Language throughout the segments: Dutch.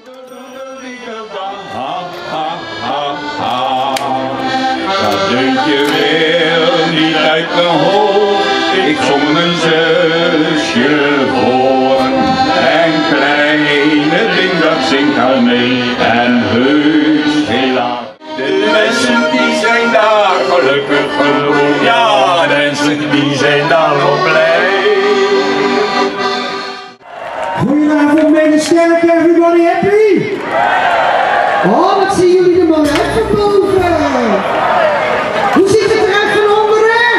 Ha, ha, ha, ha. Dat deuntje wil niet uit mijn hoofd. Ik zong een zusje voor. En kleine ding dat zingt haar mee. En heus helaas. De mensen die zijn daar gelukkig genoeg. Ja, de mensen die zijn daar ook blij. Goedenavond Meliskerke, everybody happy? Oh, wat zien jullie er mooi uit van boven? Hoe ziet het eruit van onderen?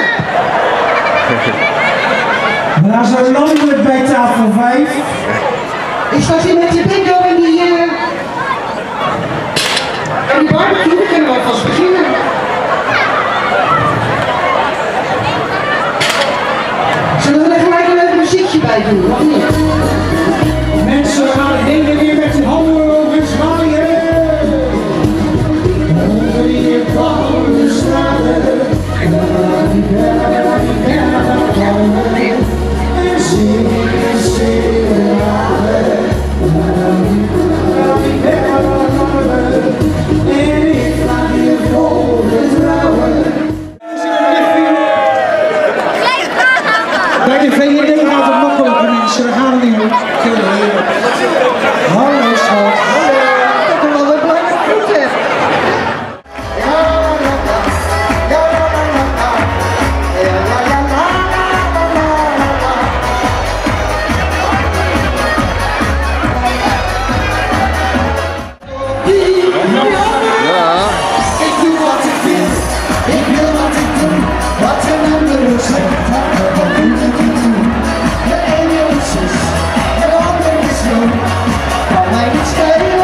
We gaan zo landelijk bij tafel 5. Ik sta hier met je bingo en die barbecue, we kunnen alvast beginnen. Zullen we er gelijk een leuk muziekje bij doen, of niet? Mensen gaan heen en weer met hun handen over het zwaaien. Onder je koude straten. En zingen, zingen, en ik laat je voor het trouwen. Bij de VVD gaat het makkelijker mensen, daar gaan we niet om. Hallo schat. Ik ben wel een blijke voet heb. Ik doe wat ik wil. Ik wil wat ik doe. Wat een andere zegt, dat doet het niet toe. De ene is zus, de andere is jong. Kan mij niet schelen.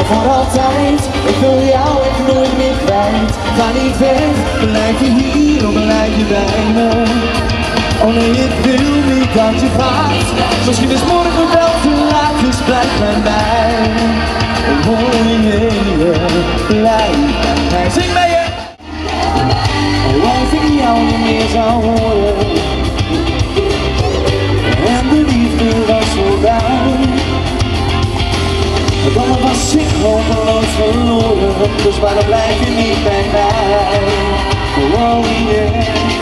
voor altijd. Ik wil jou echt nooit meer kwijt. Ga niet weg, blijf je hier of blijf je bij me. Oh nee, ik wil niet dat je gaat. Misschien is morgen wel te laat, dus blijf bij mij. Oh nee, blijf bij mij. Zing mee je! Oh, als ik jou niet meer zou horen en de liefde was voorbij, dan was ik hopeloos verloren. Dus waarom blijf je niet bij mij? Oh yeah.